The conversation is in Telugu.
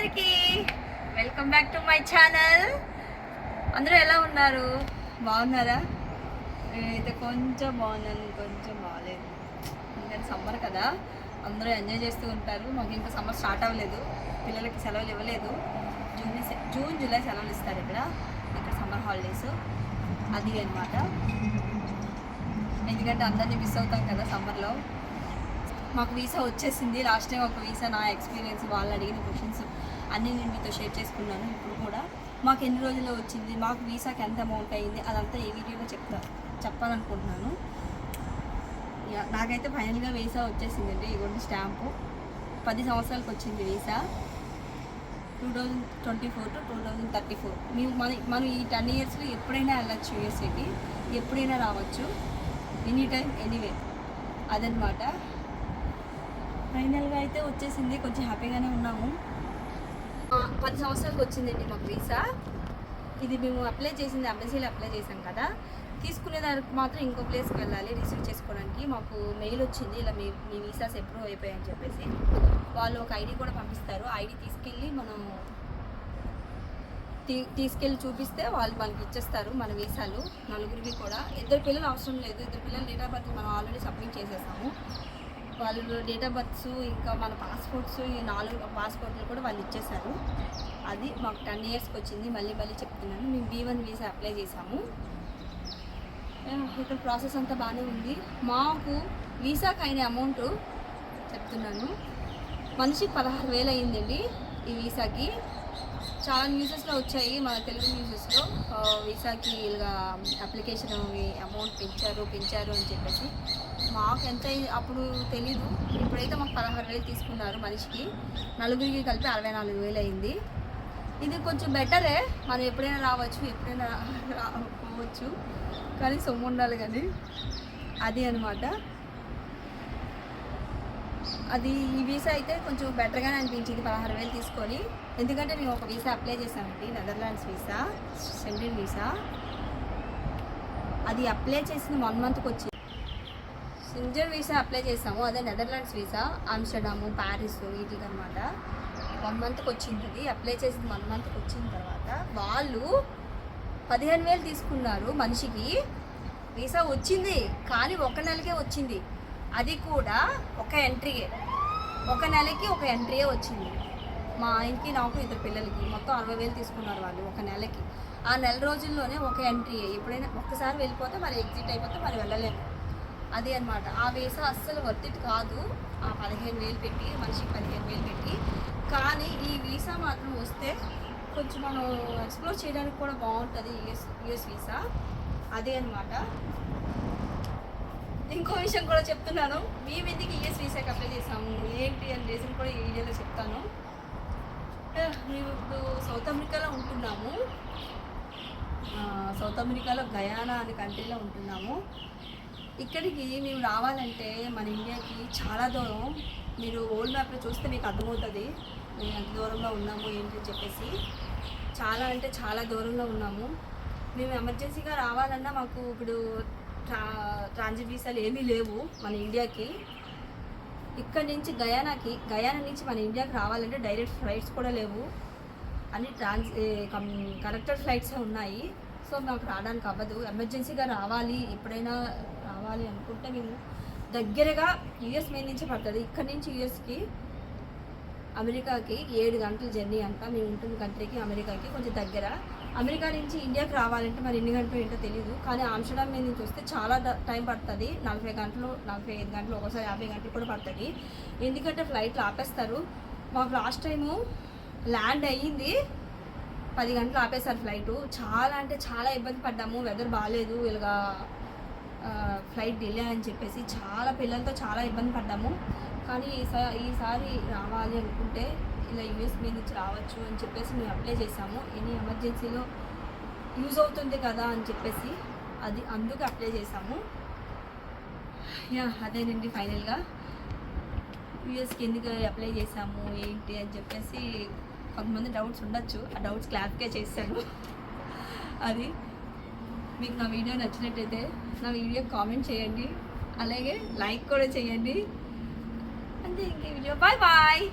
అందరికీ welcome back to my channel. అందరూ ఎలా ఉన్నారు? బాగున్నారా? నేనైతే కొంచెం బాగున్నాను, కొంచెం బాగాలేదు. ఎందుకంటే సమ్మర్ కదా, అందరూ ఎంజాయ్ చేస్తూ ఉంటారు. మాకు ఇంకా సమ్మర్ స్టార్ట్ అవ్వలేదు, పిల్లలకి సెలవులు ఇవ్వలేదు. జూన్ జూలై సెలవులు ఇస్తారు ఇక్కడ సమ్మర్ హాలిడేస్. అది అన్నమాట. ఎందుకంటే అందరినీ మిస్ అవుతాం కదా సమ్మర్లో. మాకు వీసా వచ్చేసింది. లాస్ట్ టైం ఒక వీసా, నా ఎక్స్పీరియన్స్, వాళ్ళు అడిగిన క్వశ్చన్స్ అన్నీ నేను మీతో షేర్ చేసుకున్నాను. ఇప్పుడు కూడా మాకు ఎన్ని రోజుల్లో వచ్చింది, మాకు వీసాకి ఎంత అమౌంట్ అయింది, అదంతా ఈ వీడియోలో చెప్పాలనుకుంటున్నాను. నాకైతే ఫైనల్గా వీసా వచ్చేసిందండి. ఇదిగోండి స్టాంపు. 10 సంవత్సరాలకు వచ్చింది వీసా. 2024 to 2034. మనం ఈ 10 ఇయర్స్లో ఎప్పుడైనా వెళ్ళచ్చు యూఎస్ఏకి, ఎప్పుడైనా రావచ్చు, ఎనీ టైం ఎనీవే. అదనమాట. ఫైనల్గా అయితే వచ్చేసింది. కొంచెం హ్యాపీగానే ఉన్నాము. 10 సంవత్సరాలకు వచ్చిందండి మాకు వీసా. ఇది మేము అప్లై చేసింది ఎంబసీలో అప్లై చేసాం కదా. తీసుకునే దానికి మాత్రం ఇంకో ప్లేస్కి వెళ్ళాలి రిసీవ్ చేసుకోవడానికి. మాకు మెయిల్ వచ్చింది, ఇలా మీ వీసాస్ అప్రూవ్ అయిపోయాయని చెప్పేసి. వాళ్ళు ఒక ఐడి కూడా పంపిస్తారు. ఐడి తీసుకెళ్ళి మనం తీసుకెళ్ళి చూపిస్తే వాళ్ళు మనకి ఇచ్చేస్తారు మన వీసాలు. నలుగురివి కూడా. 2 పిల్లలు అవసరం లేదు. 2 పిల్లలు డేట్ ఆఫ్ బర్త్ మనం ఆల్రెడీ సబ్మిట్ చేసేసాము. వాళ్ళు డేట్ ఆఫ్ బర్త్స్, ఇంకా మన పాస్పోర్ట్స్, ఈ 4 పాస్పోర్ట్లు కూడా వాళ్ళు ఇచ్చేశారు. అది మాకు 10 ఇయర్స్కి వచ్చింది. మళ్ళీ చెప్తున్నాను, మేము B1 వీసా అప్లై చేసాము. ఇక్కడ ప్రాసెస్ అంతా బాగానే ఉంది. మాకు వీసాకి అయిన అమౌంట్ చెప్తున్నాను. మనిషికి 16,000 అయ్యిందండి ఈ వీసాకి. చాలా న్యూసెస్లో వచ్చాయి, మన తెలుగు న్యూసెస్లో, వీసాకి ఇలా అప్లికేషన్ అమౌంట్ పెంచారు అని చెప్పేసి. మాకు ఎంత అప్పుడు తెలీదు. ఇప్పుడైతే మాకు 16,000 తీసుకున్నారు మనిషికి. నలుగురికి కలిపి 64,000 అయింది. ఇది కొంచెం బెటరే. మనం ఎప్పుడైనా రావచ్చు, ఎప్పుడైనా రావచ్చు, కానీ సొమ్ము ఉండాలి కానీ. అది అనమాట. అది ఈ వీసా అయితే కొంచెం బెటర్గానే అనిపించింది 16,000 తీసుకొని. ఎందుకంటే మేము ఒక వీసా అప్లై చేసామండి, నెదర్లాండ్స్ వీసా, షెంగెన్ వీసా. అది అప్లై చేసిన 1 మంత్కి వచ్చింది. షెంగెన్ వీసా అప్లై చేసాము, అదే నెదర్లాండ్స్ వీసా, ఆమ్స్టర్డాము, ప్యారిస్, వీటికి అనమాట. 1 మంత్కి వచ్చింది. అది అప్లై చేసిన 1 మంత్కి వచ్చిన తర్వాత వాళ్ళు 15,000 తీసుకున్నారు మనిషికి. వీసా వచ్చింది కానీ 1 నెలకే వచ్చింది. అది కూడా ఒక ఎంట్రీయే, 1 నెలకి ఒక ఎంట్రీయే వచ్చింది. మా ఆయనకి, నాకు, 2 పిల్లలకి మొత్తం 60,000 తీసుకున్నారు వాళ్ళు 1 నెలకి. ఆ నెల రోజుల్లోనే ఒక ఎంట్రీయే. ఎప్పుడైనా ఒక్కసారి వెళ్ళిపోతే మరి ఎగ్జిట్ అయిపోతే మరి వెళ్ళలేము. అది అనమాట. ఆ వీసా అస్సలు వర్త్ ఇట్ కాదు. ఆ 15,000 పెట్టి, మనిషికి 15,000 పెట్టి. కానీ ఈ వీసా మాత్రం వస్తే కొంచెం మనం ఎక్స్ప్లోర్ చేయడానికి కూడా బాగుంటుంది యూఎస్ వీసా. అదే అనమాట. ఇంకో విషయం కూడా చెప్తున్నాను, మేము ఎందుకు యూఎస్ వీసాకి అప్లై చేసాము ఏంటి అని రీజన్ కూడా ఈ వీడియోలో చెప్తాను. మేము ఇప్పుడు సౌత్ అమెరికాలో ఉంటున్నాము. సౌత్ అమెరికాలో గయానా అనే కంట్రీలో ఉంటున్నాము. ఇక్కడికి మేము రావాలంటే మన ఇండియాకి చాలా దూరం. మీరు వరల్డ్ మ్యాప్లో చూస్తే మీకు అర్థమవుతుంది మేము ఎంత దూరంలో ఉన్నాము ఏంటి అని చెప్పేసి. చాలా అంటే చాలా దూరంలో ఉన్నాము. మేము ఎమర్జెన్సీగా రావాలన్నా మాకు ఇప్పుడు ట్రాన్సిట్ వీసాలు ఏమీ లేవు మన ఇండియాకి. ఇక్కడ నుంచి గయానా నుంచి మన ఇండియాకి రావాలంటే డైరెక్ట్ ఫ్లైట్స్ కూడా లేవు. అన్ని కనెక్టెడ్ ఫ్లైట్సే ఉన్నాయి. సో మాకు రావడానికి అవ్వదు. ఎమర్జెన్సీగా రావాలి, ఎప్పుడైనా రావాలి అనుకుంటే మేము దగ్గరగా యూఎస్ మీద నుంచి పడుతుంది. ఇక్కడ నుంచి యూఎస్కి, అమెరికాకి 7 గంటల జర్నీ అంట. మేము ఉంటుంది కంట్రీకి, అమెరికాకి కొంచెం దగ్గర. అమెరికా నుంచి ఇండియాకి రావాలంటే మరి ఎన్ని గంటలు ఏంటో తెలియదు. కానీ ఆమ్స్టర్డామ్ మీద నుంచి వస్తే చాలా టైం పడుతుంది. 40 గంటలు, 45 గంటలు, ఒకసారి 50 గంటలు కూడా పడుతుంది. ఎందుకంటే ఫ్లైట్లు ఆపేస్తారు. మాకు లాస్ట్ టైము ల్యాండ్ అయ్యింది, 10 గంటలు ఆపేశారు ఫ్లైటు. చాలా అంటే చాలా ఇబ్బంది పడ్డాము. వెదర్ బాగాలేదు, ఇలాగా ఫ్లైట్ డిలే అని చెప్పేసి చాలా పిల్లలతో చాలా ఇబ్బంది పడ్డాము. కానీ ఈసారి రావాలి అనుకుంటే ఇలా యూఎస్ మీద నుంచి రావచ్చు అని చెప్పేసి మేము అప్లై చేసాము. ఎనీ ఎమర్జెన్సీలో యూజ్ అవుతుంది కదా అని చెప్పేసి అది అందుకు అప్లై చేసాము. అదేనండి ఫైనల్గా యూఎస్కి ఎందుకు అప్లై చేసాము ఏంటి అని చెప్పేసి కొంతమంది డౌట్స్ ఉండొచ్చు. ఆ డౌట్స్ క్లారిఫై చేశాను. అది మీకు నా వీడియో నచ్చినట్టయితే నా వీడియో కామెంట్ చేయండి, అలాగే లైక్ కూడా చేయండి. అంతే. ఇంకే వీడియో. Bye bye.